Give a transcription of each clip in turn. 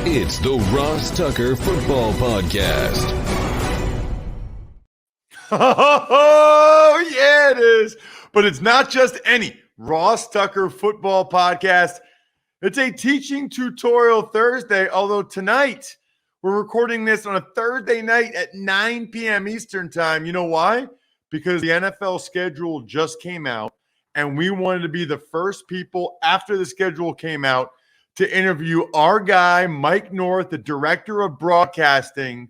It's the Ross Tucker Football Podcast. Oh, yeah, it is. But it's not just any Ross Tucker Football Podcast. It's a teaching tutorial Thursday, although tonight we're recording this on a Thursday night at 9 p.m. Eastern time. You know why? Because the NFL schedule just came out, and we wanted to be the first people after the schedule came out to interview our guy, Mike North, the director of broadcasting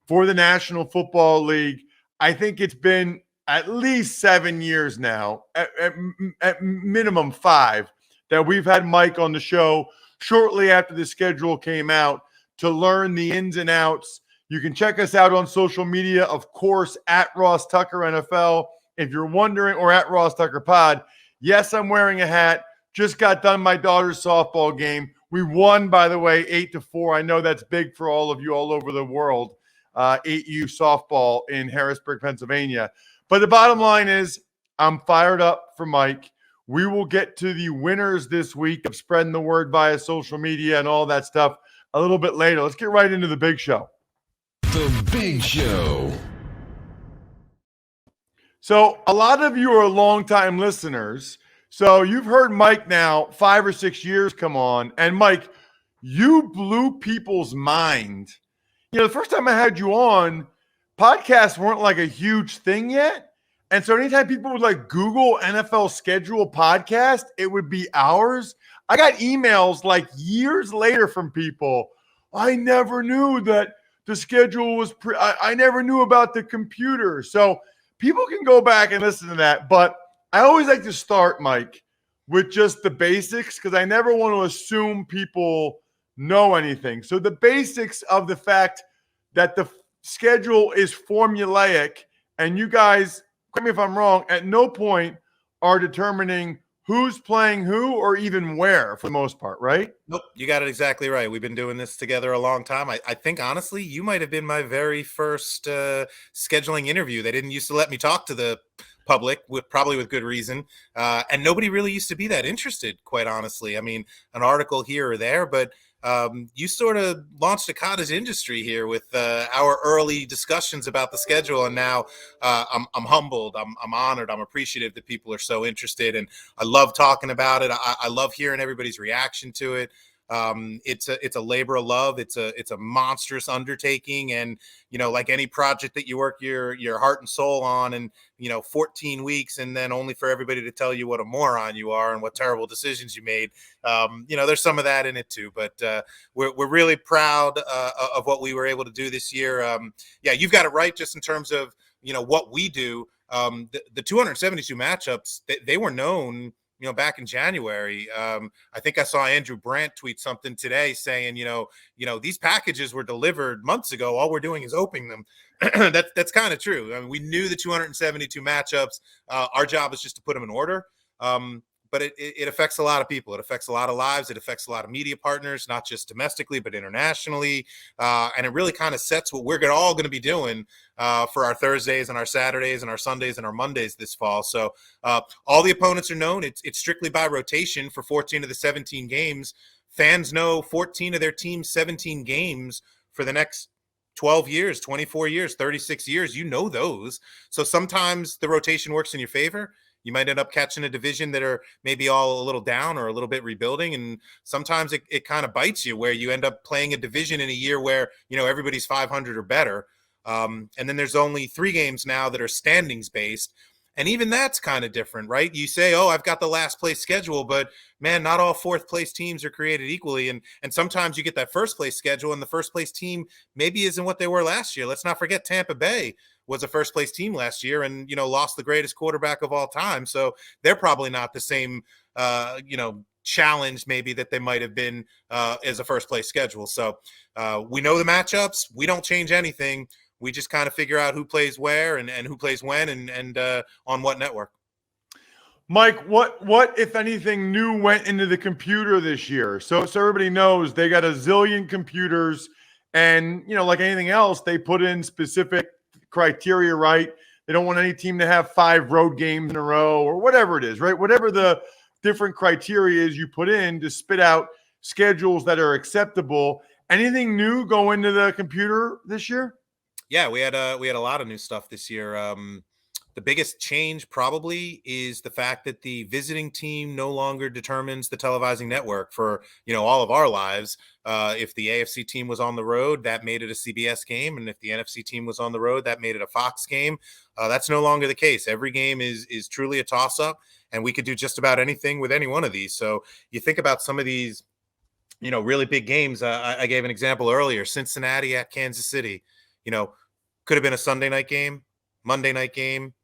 for the National Football League. I think it's been at least 7 years now, at minimum 5, that we've had Mike on the show shortly after the schedule came out to learn the ins and outs. You can check us out on social media, of course, at Ross Tucker NFL. If you're wondering, or at Ross Tucker Pod. Yes, I'm wearing a hat. Just got done my daughter's softball game. We won, by the way, 8-4. I know that's big for all of you all over the world. 8U softball in Harrisburg, Pennsylvania. But the bottom line is I'm fired up for Mike. We will get to the winners this week of spreading the word via social media and all that stuff a little bit later. Let's get right into the big show. The Big Show. So a lot of you are longtime listeners. So you've heard Mike now 5 or 6 years come on. And Mike, you blew people's mind. You know, the first time I had you on, podcasts weren't like a huge thing yet. And so anytime people would like Google NFL schedule podcast, it would be ours. I got emails like years later from people. I never knew that the schedule was I never knew about the computer. So people can go back and listen to that. But I always like to start, Mike, with just the basics because I never want to assume people know anything. So the basics of the fact that the schedule is formulaic and you guys, correct me if I'm wrong, at no point are determining who's playing who or even where for the most part, right? Nope, you got it exactly right. We've been doing this together a long time. I think, honestly, you might have been my very first scheduling interview. They didn't used to let me talk to the public, probably with good reason. And nobody really used to be that interested, quite honestly. I mean, an article here or there, but you sort of launched a cottage industry here with our early discussions about the schedule. And now I'm humbled. I'm honored. I'm appreciative that people are so interested. And I love talking about it. I love hearing everybody's reaction to it. It's a labor of love. It's a monstrous undertaking. And, you know, like any project that you work your heart and soul on and, 14 weeks and then only for everybody to tell you what a moron you are and what terrible decisions you made. There's some of that in it too, but we're really proud of what we were able to do this year. Yeah, you've got it right. Just in terms of, what we do, the 272 matchups, they were known, back in January. I think I saw Andrew Brandt tweet something today saying, these packages were delivered months ago. All we're doing is opening them. That's kind of true. I mean, we knew the 272 matchups. Our job is just to put them in order. But it affects a lot of people. It affects a lot of lives. It affects a lot of media partners, not just domestically, but internationally. And it really kind of sets what we're all going to be doing for our Thursdays and our Saturdays and our Sundays and our Mondays this fall. So all the opponents are known. It's strictly by rotation for 14 of the 17 games. Fans know 14 of their team's 17 games for the next 12 years, 24 years, 36 years. You know those. So sometimes the rotation works in your favor. You might end up catching a division that are maybe all a little down or a little bit rebuilding. And sometimes it kind of bites you where you end up playing a division in a year where, everybody's 500 or better. And then there's only 3 games now that are standings based. And even that's kind of different, right? You say, oh, I've got the last place schedule, but man, not all 4th place teams are created equally. And sometimes you get that 1st place schedule and the 1st place team maybe isn't what they were last year. Let's not forget Tampa Bay was a 1st place team last year and, lost the greatest quarterback of all time. So they're probably not the same, challenge maybe that they might have been as a 1st place schedule. So we know the matchups. We don't change anything. We just kind of figure out who plays where and who plays when and on what network. Mike, what if anything new went into the computer this year? So everybody knows they got a zillion computers and, like anything else, they put in specific criteria, right? They don't want any team to have 5 road games in a row or whatever it is, right? Whatever the different criteria is you put in to spit out schedules that are acceptable. anything new go into the computer this year? Yeah, we had a lot of new stuff this year. The biggest change probably is the fact that the visiting team no longer determines the televising network for all of our lives. If the AFC team was on the road, that made it a CBS game, and if the NFC team was on the road, that made it a Fox game. That's no longer the case. Every game is truly a toss-up, and we could do just about anything with any one of these. So you think about some of these, really big games. I gave an example earlier: Cincinnati at Kansas City. Could have been a Sunday night game, Monday night game,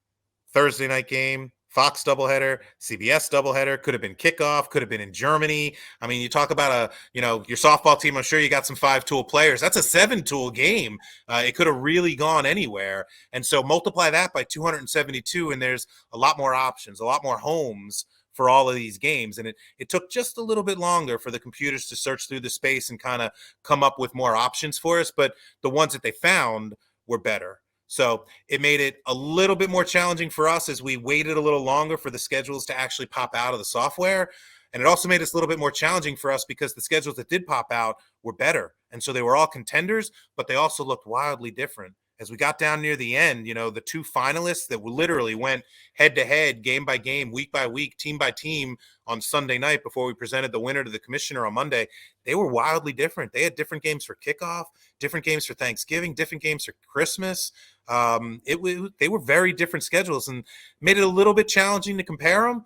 Thursday night game, Fox doubleheader, CBS doubleheader, could have been kickoff, could have been in Germany. I mean, you talk about your softball team. I'm sure you got some 5-tool players. That's a 7-tool game. It could have really gone anywhere. And so multiply that by 272, and there's a lot more options, a lot more homes for all of these games. And it took just a little bit longer for the computers to search through the space and kind of come up with more options for us. But the ones that they found were better. So it made it a little bit more challenging for us as we waited a little longer for the schedules to actually pop out of the software. And it also made us a little bit more challenging for us because the schedules that did pop out were better. And so they were all contenders, but they also looked wildly different. As we got down near the end, the two finalists that literally went head to head, game by game, week by week, team by team on Sunday night before we presented the winner to the commissioner on Monday, they were wildly different. They had different games for kickoff, different games for Thanksgiving, different games for Christmas. They were very different schedules and made it a little bit challenging to compare them.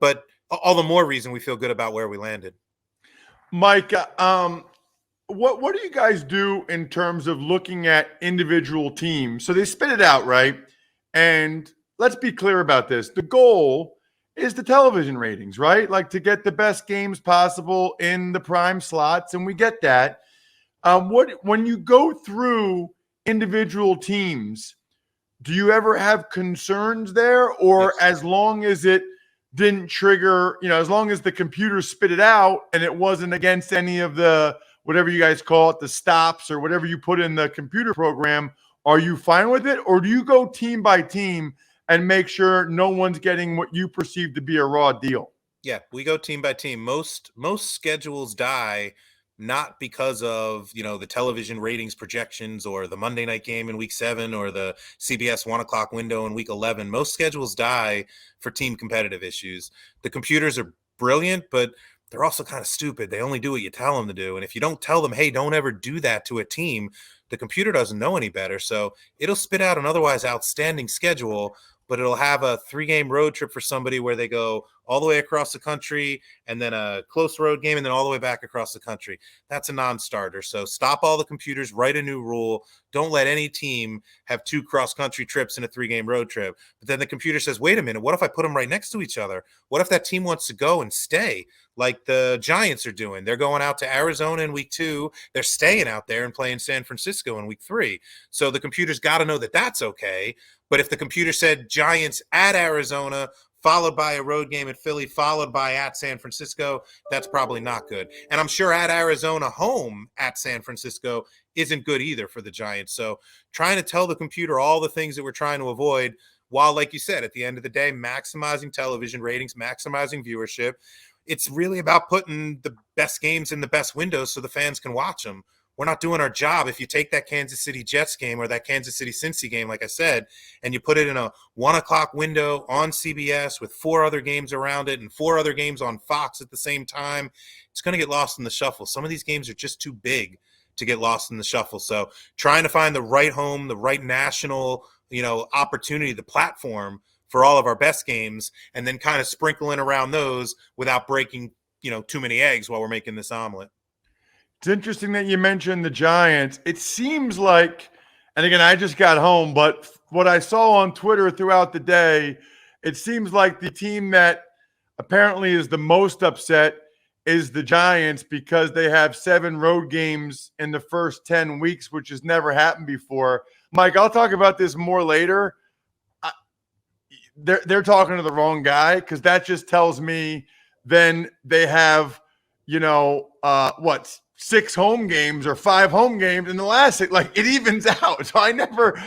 But all the more reason we feel good about where we landed. Mike, what do you guys do in terms of looking at individual teams? So they spit it out, right? And let's be clear about this. The goal is the television ratings, right? Like to get the best games possible in the prime slots, and we get that. When you go through individual teams, do you ever have concerns there? Or Yes. as long as it didn't trigger, as long as the computer spit it out and it wasn't against any of the whatever you guys call it, the stops or whatever you put in the computer program, are you fine with it? Or do you go team by team and make sure no one's getting what you perceive to be a raw deal? Yeah, we go team by team. Most schedules die not because of the television ratings projections or the Monday night game in week 7 or the CBS 1:00 window in week 11. Most schedules die for team competitive issues. The computers are brilliant, but they're also kind of stupid. They only do what you tell them to do. And if you don't tell them, hey, don't ever do that to a team, the computer doesn't know any better. So it'll spit out an otherwise outstanding schedule, but it'll have a 3-game road trip for somebody where they go all the way across the country and then a close road game and then all the way back across the country. That's a non-starter. So stop all the computers, write a new rule. Don't let any team have 2 cross-country trips in a 3-game road trip. But then the computer says, wait a minute, what if I put them right next to each other? What if that team wants to go and stay like the Giants are doing? They're going out to Arizona in week 2. They're staying out there and playing San Francisco in week 3. So the computer's got to know that that's okay. But if the computer said Giants at Arizona, followed by a road game at Philly, followed by at San Francisco, that's probably not good. And I'm sure at Arizona, home at San Francisco isn't good either for the Giants. So trying to tell the computer all the things that we're trying to avoid, while, like you said, at the end of the day, maximizing television ratings, maximizing viewership, it's really about putting the best games in the best windows so the fans can watch them. We're not doing our job if you take that Kansas City Jets game or that Kansas City Cincy game, like I said, and you put it in a 1:00 window on CBS with 4 other games around it and 4 other games on Fox at the same time. It's going to get lost in the shuffle. Some of these games are just too big to get lost in the shuffle. So trying to find the right home, the right national, opportunity, the platform for all of our best games, and then kind of sprinkling around those without breaking, too many eggs while we're making this omelet. It's interesting that you mentioned the Giants. It seems like, and again, I just got home, but what I saw on Twitter throughout the day, it seems like the team that apparently is the most upset is the Giants because they have 7 road games in the first 10 weeks, which has never happened before. Mike, I'll talk about this more later. They're talking to the wrong guy because that just tells me then they have, 6 home games or 5 home games in the last 6, like it evens out. So I never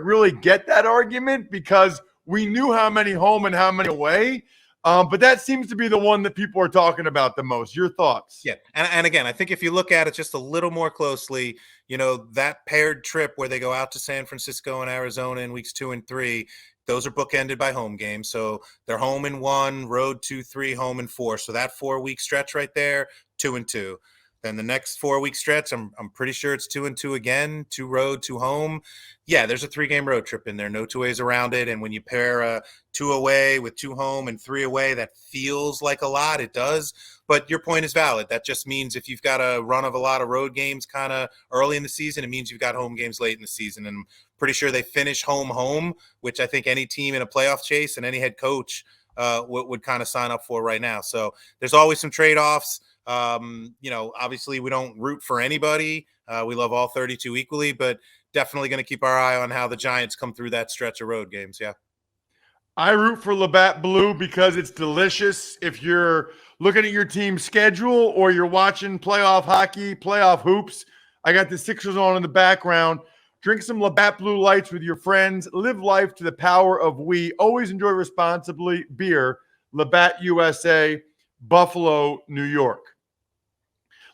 really get that argument because we knew how many home and how many away. But that seems to be the one that people are talking about the most. Your thoughts? Yeah. And again, I think if you look at it just a little more closely, that paired trip where they go out to San Francisco and Arizona in weeks 2 and 3, those are bookended by home games. So they're home in 1, road 2, 3, home in 4. So that 4-week stretch right there, 2 and 2. Then the next 4-week stretch, I'm pretty sure it's 2 and 2 again, 2 road, 2 home. Yeah, there's a 3-game road trip in there. No two ways around it. And when you pair 2 away with 2 home and 3 away, that feels like a lot. It does. But your point is valid. That just means if you've got a run of a lot of road games kind of early in the season, it means you've got home games late in the season. And I'm pretty sure they finish home, which I think any team in a playoff chase and any head coach would kind of sign up for right now. So there's always some trade-offs. Obviously we don't root for anybody. We love all 32 equally, but definitely going to keep our eye on how the Giants come through that stretch of road games. Yeah. I root for Labatt Blue because it's delicious. If you're looking at your team's schedule or you're watching playoff hockey, playoff hoops, I got the Sixers on in the background. Drink some Labatt Blue Lights with your friends. Live life to the power of we. Always enjoy responsibly. Beer, Labatt USA, Buffalo, New York.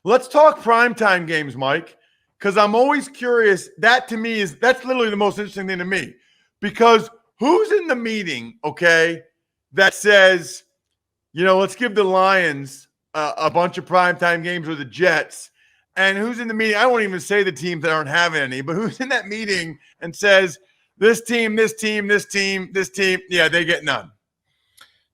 Let's talk primetime games, Mike, because I'm always curious. That to me that's literally the most interesting thing to me, because who's in the meeting, okay, that says, let's give the Lions a bunch of primetime games or the Jets, and who's in the meeting? I won't even say the teams that aren't having any, but who's in that meeting and says this team, this team, this team, this team, yeah, they get none.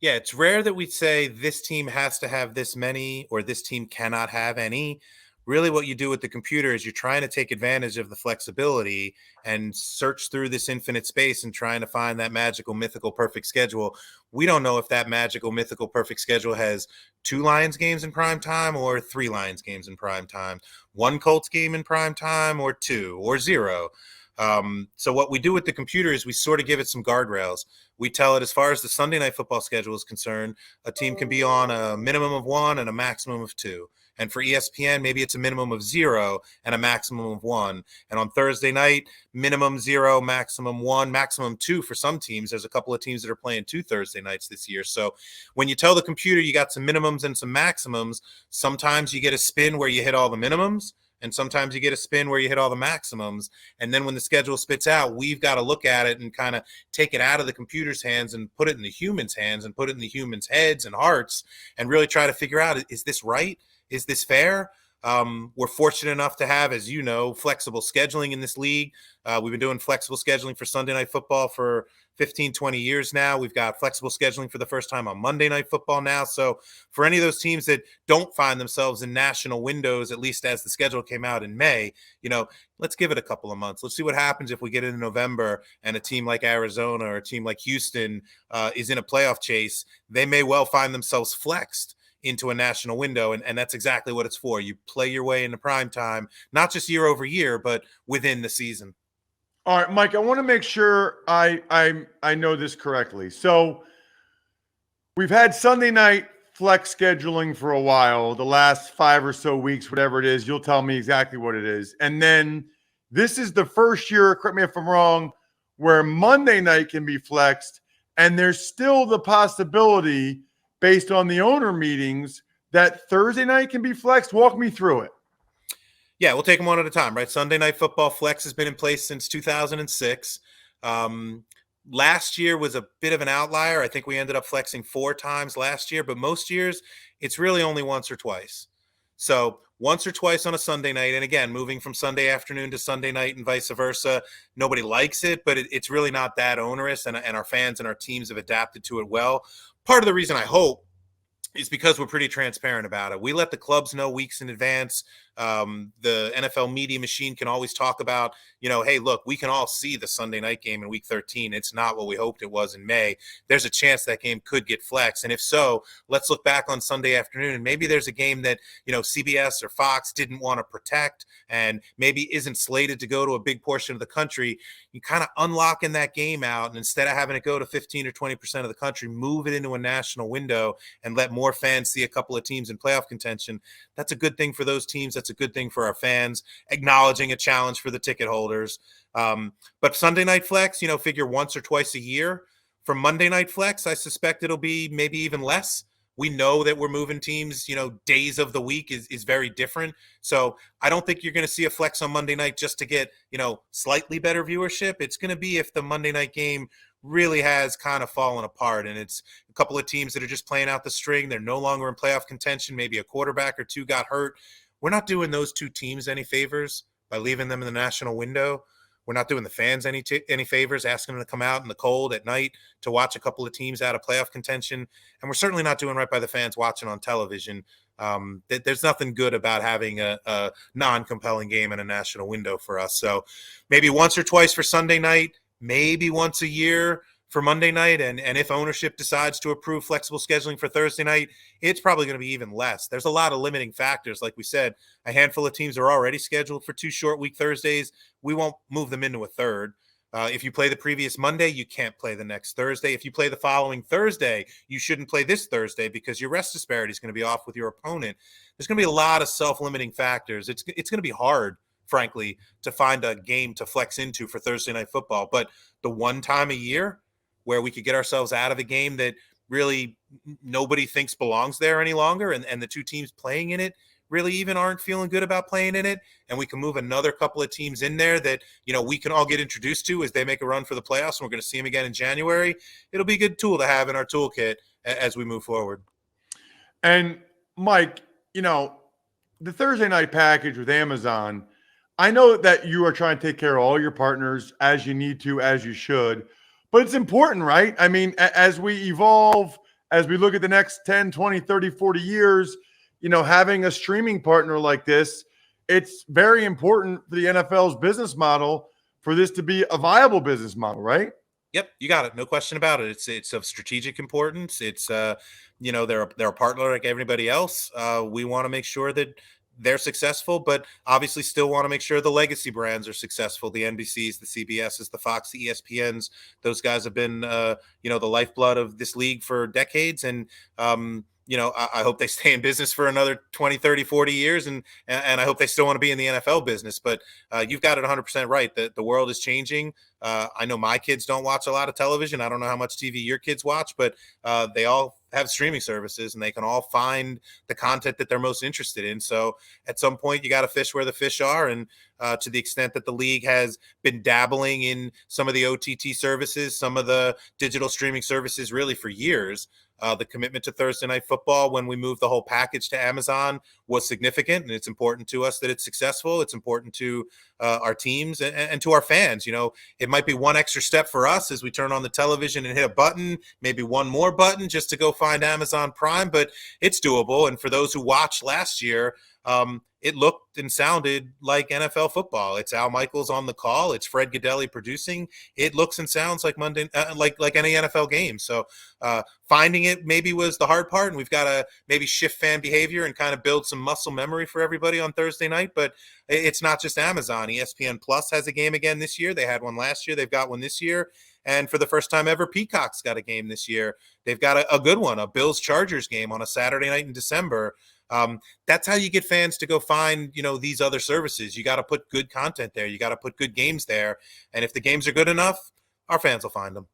Yeah, it's rare that we say this team has to have this many or this team cannot have any. Really what you do with the computer is you're trying to take advantage of the flexibility and search through this infinite space and trying to find that magical, mythical, perfect schedule. We don't know if that magical, mythical, perfect schedule has 2 Lions games in prime time or 3 Lions games in prime time, 1 Colts game in prime time or 2 or 0. So what we do with the computer is we sort of give it some guardrails. We tell it, as far as the Sunday night football schedule is concerned, a team can be on a minimum of 1 and a maximum of 2. And for ESPN, maybe it's a minimum of 0 and a maximum of 1. And on Thursday night, minimum 0, maximum 1, maximum 2 for some teams. There's a couple of teams that are playing 2 Thursday nights this year. So when you tell the computer you got some minimums and some maximums, sometimes you get a spin where you hit all the minimums, and sometimes you get a spin where you hit all the maximums. And then when the schedule spits out, we've got to look at it and kind of take it out of the computer's hands and put it in the humans' hands and put it in the humans' heads and hearts and really try to figure out, is this right? Is this fair? We're fortunate enough to have, as you know, flexible scheduling in this league. We've been doing flexible scheduling for Sunday Night Football for 15, 20 years now. We've got flexible scheduling for the first time on Monday Night Football now. So for any of those teams that don't find themselves in national windows, at least as the schedule came out in May, let's give it a couple of months. Let's see what happens if we get into November and a team like Arizona or a team like Houston is in a playoff chase. They may well find themselves flexed into a national window, and that's exactly what it's for. You play your way into prime time, not just year over year, but within the season. All right, Mike, I want to make sure I know this correctly. So we've had Sunday night flex scheduling for a while, the last 5 or so weeks, whatever it is. You'll tell me exactly what it is. And then this is the first year, correct me if I'm wrong, where Monday night can be flexed, and there's still the possibility, based on the owner meetings, that Thursday night can be flexed. Walk me through it. Yeah, we'll take them one at a time, right? Sunday Night Football flex has been in place since 2006. Last year was a bit of an outlier. I think we ended up flexing 4 times last year, but most years it's really only once or twice. So once or twice on a Sunday night, and again, moving from Sunday afternoon to Sunday night and vice versa, nobody likes it, but it's really not that onerous, and our fans and our teams have adapted to it well. Part of the reason I hope is because we're pretty transparent about it. We let the clubs know weeks in advance. The NFL media machine can always talk about, hey, look, we can all see the Sunday night game in week 13. It's not what we hoped it was in May. There's a chance that game could get flexed. And if so, let's look back on Sunday afternoon, and maybe there's a game that, CBS or Fox didn't want to protect and maybe isn't slated to go to a big portion of the country. You kind of unlocking that game out, and instead of having it go to 15 or 20% of the country, move it into a national window and let more fans see a couple of teams in playoff contention. That's a good thing for those teams. That's a good thing for our fans, acknowledging a challenge for the ticket holders. But Sunday night flex, figure once or twice a year For Monday Night Flex, I suspect it'll be maybe even less. We know that we're moving teams, days of the week is very different. So I don't think you're going to see a flex on Monday night just to get, slightly better viewership. It's going to be if the Monday night game really has kind of fallen apart and it's a couple of teams that are just playing out the string. They're no longer in playoff contention. Maybe a quarterback or two got hurt. We're not doing those two teams any favors by leaving them in the national window. We're not doing the fans any favors, asking them to come out in the cold at night to watch a couple of teams out of playoff contention. And we're certainly not doing right by the fans watching on television. There's nothing good about having a non-compelling game in a national window for us. So maybe once or twice for Sunday night, maybe once a year for Monday night. And if ownership decides to approve flexible scheduling for Thursday night, it's probably going to be even less. There's a lot of limiting factors. Like we said, a handful of teams are already scheduled for 2 short week Thursdays. We won't move them into a third. If you play the previous Monday, you can't play the next Thursday. If you play the following Thursday, you shouldn't play this Thursday because your rest disparity is going to be off with your opponent. There's going to be a lot of self-limiting factors. It's going to be hard, frankly, to find a game to flex into for Thursday night football. But the one time a year where we could get ourselves out of a game that really nobody thinks belongs there any longer, and the two teams playing in it really even aren't feeling good about playing in it, and we can move another couple of teams in there that we can all get introduced to as they make a run for the playoffs, and we're going to see them again in January. It'll be a good tool to have in our toolkit as we move forward. And Mike, the Thursday night package with Amazon, I know that you are trying to take care of all your partners as you need to, as you should. But it's important, right? I mean, as we evolve, as we look at the next 10, 20, 30, 40 years, having a streaming partner like this, it's very important for the NFL's business model for this to be a viable business model, right? Yep, you got it. No question about it. It's of strategic importance. It's they're a partner like everybody else. We want to make sure that they're successful, but obviously still want to make sure the legacy brands are successful. The NBCs, the CBSs, the Fox, the ESPNs, those guys have been, the lifeblood of this league for decades. And, I hope they stay in business for another 20, 30, 40 years. And I hope they still want to be in the NFL business, but you've got it 100% right. The world is changing. I know my kids don't watch a lot of television. I don't know how much TV your kids watch, but they all have streaming services and they can all find the content that they're most interested in. So at some point you got to fish where the fish are. And to the extent that the league has been dabbling in some of the OTT services, some of the digital streaming services really for years, the commitment to Thursday night football when we moved the whole package to Amazon was significant, and it's important to us that it's successful. It's important to our teams and to our fans. It might be one extra step for us as we turn on the television and hit a button, maybe one more button just to go find Amazon Prime, but it's doable. And for those who watched last year, it looked and sounded like NFL football. It's Al Michaels on the call. It's Fred Gaudelli producing. It looks and sounds like Monday, like any NFL game. So finding it maybe was the hard part, and we've got to maybe shift fan behavior and kind of build some muscle memory for everybody on Thursday night. But it's not just Amazon. ESPN Plus has a game again this year. They had one last year. They've got one this year. And for the first time ever, Peacock's got a game this year. They've got a good one, a Bills-Chargers game on a Saturday night in December. That's how you get fans to go find, these other services. You got to put good content there. You got to put good games there. And if the games are good enough, our fans will find them.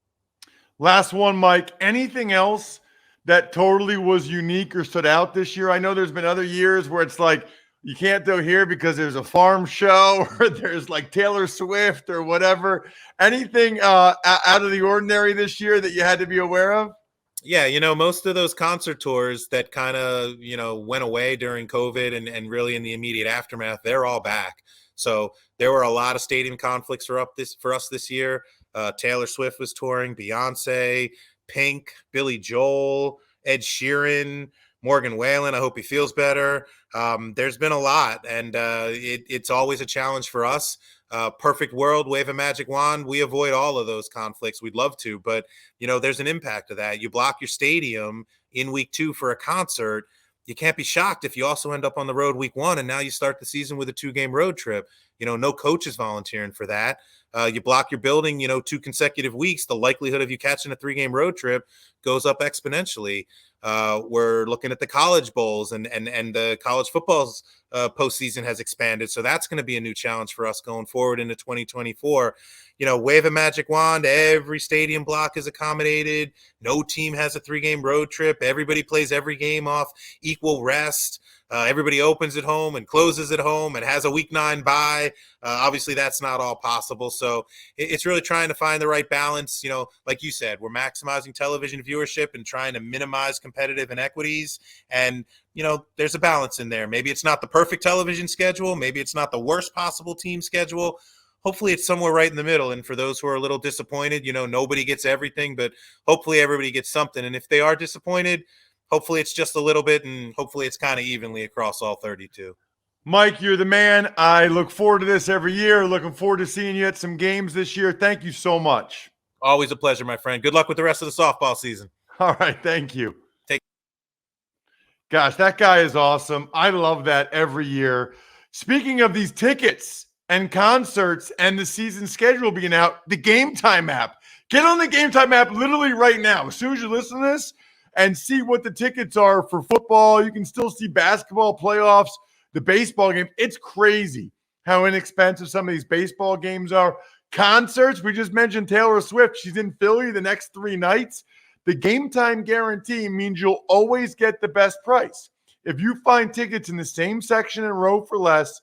Last one, Mike. Anything else that totally was unique or stood out this year? I know there's been other years where it's like you can't go here because there's a farm show or there's like Taylor Swift or whatever. Anything out of the ordinary this year that you had to be aware of? Yeah, most of those concert tours that kind of, went away during COVID and really in the immediate aftermath, they're all back. So there were a lot of stadium conflicts for us this year. Taylor Swift was touring, Beyonce, Pink, Billy Joel, Ed Sheeran, Morgan Wallen. I hope he feels better. There's been a lot, and it's always a challenge for us. Perfect world, wave a magic wand. We avoid all of those conflicts. We'd love to, but there's an impact to that. You block your stadium in week 2 for a concert. You can't be shocked if you also end up on the road week 1, and now you start the season with a 2-game road trip. No coach is volunteering for that. You block your building, 2 consecutive weeks. The likelihood of you catching a 3-game road trip goes up exponentially. We're looking at the college bowls, and the college football's postseason has expanded. So that's going to be a new challenge for us going forward into 2024. Wave a magic wand, every stadium block is accommodated. No team has a 3-game road trip. Everybody plays every game off equal rest. Everybody opens at home and closes at home and has a week 9 bye. Obviously, that's not all possible. So it's really trying to find the right balance. Like you said, we're maximizing television viewership and trying to minimize competitive inequities. And, there's a balance in there. Maybe it's not the perfect television schedule. Maybe it's not the worst possible team schedule. Hopefully it's somewhere right in the middle. And for those who are a little disappointed, nobody gets everything, but hopefully everybody gets something. And if they are disappointed, hopefully it's just a little bit, and hopefully it's kind of evenly across all 32. Mike, you're the man. I look forward to this every year. Looking forward to seeing you at some games this year. Thank you so much. Always a pleasure, my friend. Good luck with the rest of the softball season. All right. Thank you. Gosh, that guy is awesome. I love that every year. Speaking of these tickets and concerts and the season schedule being out, the Game Time app. Get on the Game Time app literally right now. As soon as you listen to this, and see what the tickets are for football. You can still see basketball playoffs, the baseball game. It's crazy how inexpensive some of these baseball games are. Concerts, we just mentioned Taylor Swift. She's in Philly the next 3 nights. The Game Time guarantee means you'll always get the best price. If you find tickets in the same section and row for less,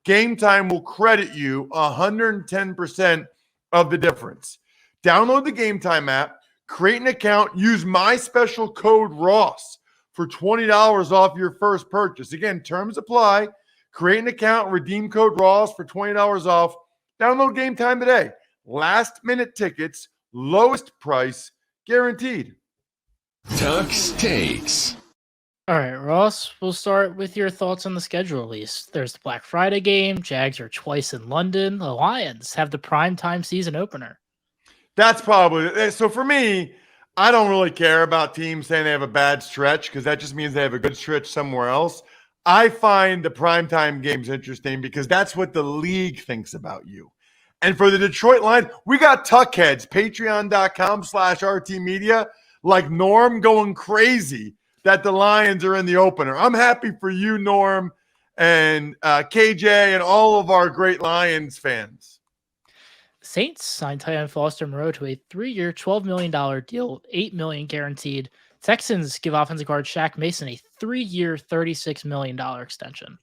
Game Time will credit you 110% of the difference. Download the Game Time app, create an account, use my special code Ross for $20 off your first purchase. Again, terms apply. Create an account, redeem code Ross for $20 off. Download Game Time today. Last minute tickets, lowest price guaranteed. Tuck's Takes. All right, Ross, we'll start with your thoughts on the schedule release. There's the Black Friday game. Jags are twice in London. The Lions have the primetime season opener. That's probably so. For me, I don't really care about teams saying they have a bad stretch because that just means they have a good stretch somewhere else. I find the primetime games interesting because that's what the league thinks about you. And for the Detroit Lions, we got Tuckheads, patreon.com/RT Media, like Norm going crazy that the Lions are in the opener. I'm happy for you, Norm, and KJ, and all of our great Lions fans. Saints signed tight end Foster Moreau to a 3-year, $12 million deal, $8 million guaranteed. Texans give offensive guard Shaq Mason a 3-year, $36 million extension.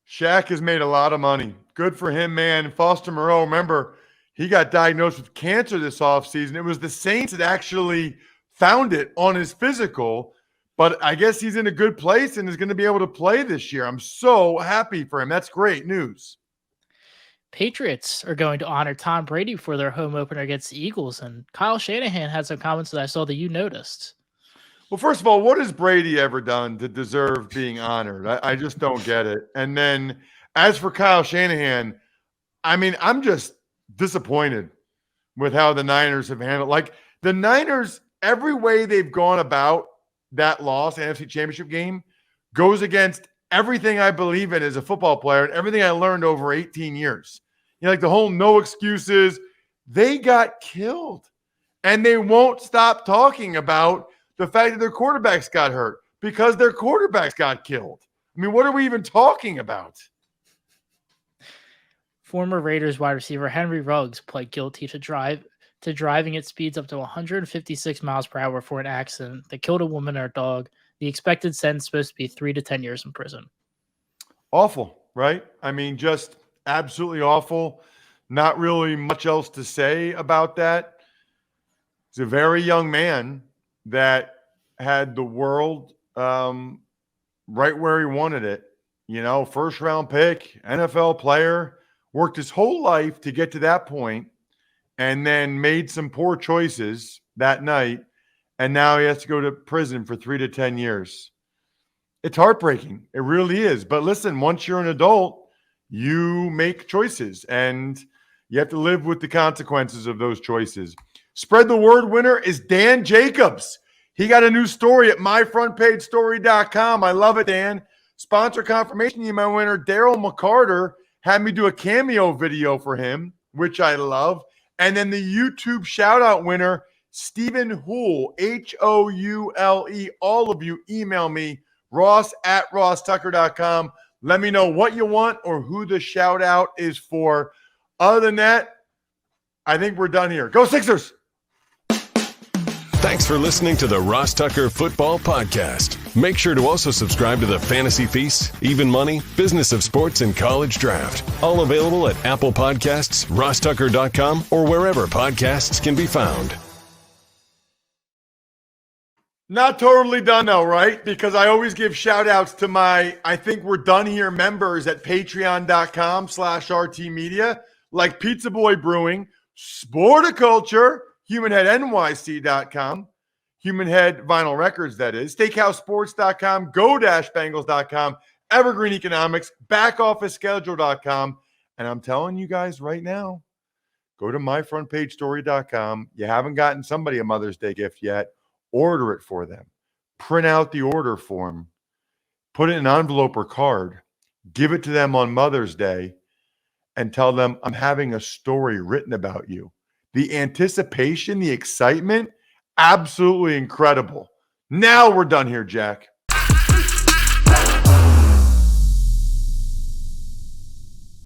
Shaq has made a lot of money. Good for him, man. Foster Moreau, remember, he got diagnosed with cancer this offseason. It was the Saints that actually found it on his physical, but I guess he's in a good place and is going to be able to play this year. I'm so happy for him. That's great news. Patriots are going to honor Tom Brady for their home opener against the Eagles, and Kyle Shanahan had some comments that I saw that you noticed. Well, first of all, what has Brady ever done to deserve being honored? I just don't get it. And then as for Kyle Shanahan, I mean, I'm just disappointed with how the Niners have handled. Like, the Niners, every way they've gone about that loss, NFC Championship game, goes against everything I believe in as a football player and everything I learned over 18 years. Like the whole no excuses. They got killed. And they won't stop talking about the fact that their quarterbacks got hurt because their quarterbacks got killed. I mean, what are we even talking about? Former Raiders wide receiver Henry Ruggs pled guilty to driving at speeds up to 156 miles per hour for an accident that killed a woman and her dog. The expected sentence is supposed to be 3 to 10 years in prison. Awful, right? I mean, just absolutely awful. Not really much else to say about that. He's a very young man that had the world right where he wanted it. You know, first round pick, NFL player, worked his whole life to get to that point, and then made some poor choices that night. And now he has to go to prison for 3 to 10 years. It's heartbreaking. It really is. But listen, once you're an adult, you make choices, and you have to live with the consequences of those choices. Spread the word winner is Dan Jacobs. He got a new story at myfrontpagestory.com. I love it, Dan. Sponsor confirmation email winner Daryl McCarter had me do a cameo video for him, which I love. And then the YouTube shout-out winner, Stephen Houle, Houle. All of you, email me, ross@rosstucker.com. Let me know what you want or who the shout out is for. Other than that, I think we're done here. Go Sixers! Thanks for listening to the Ross Tucker Football Podcast. Make sure to also subscribe to the Fantasy Feast, Even Money, Business of Sports, and College Draft. All available at Apple Podcasts, rosstucker.com, or wherever podcasts can be found. Not totally done though, right? Because I always give shout outs to my I think we're done here members at patreon.com/RTmedia, like Pizza Boy Brewing, Sporticulture, HumanHeadNYC.com, Humanhead Vinyl Records, that is, SteakhouseSports.com, Go-Bengals.com, Evergreen Economics, BackOfficeSchedule.com, and I'm telling you guys right now, go to MyFrontPageStory.com. You haven't gotten somebody a Mother's Day gift yet, order it for them. Print out the order form, put it in an envelope or card, give it to them on Mother's Day, and tell them, I'm having a story written about you. The anticipation, the excitement, absolutely incredible. Now we're done here, Jack.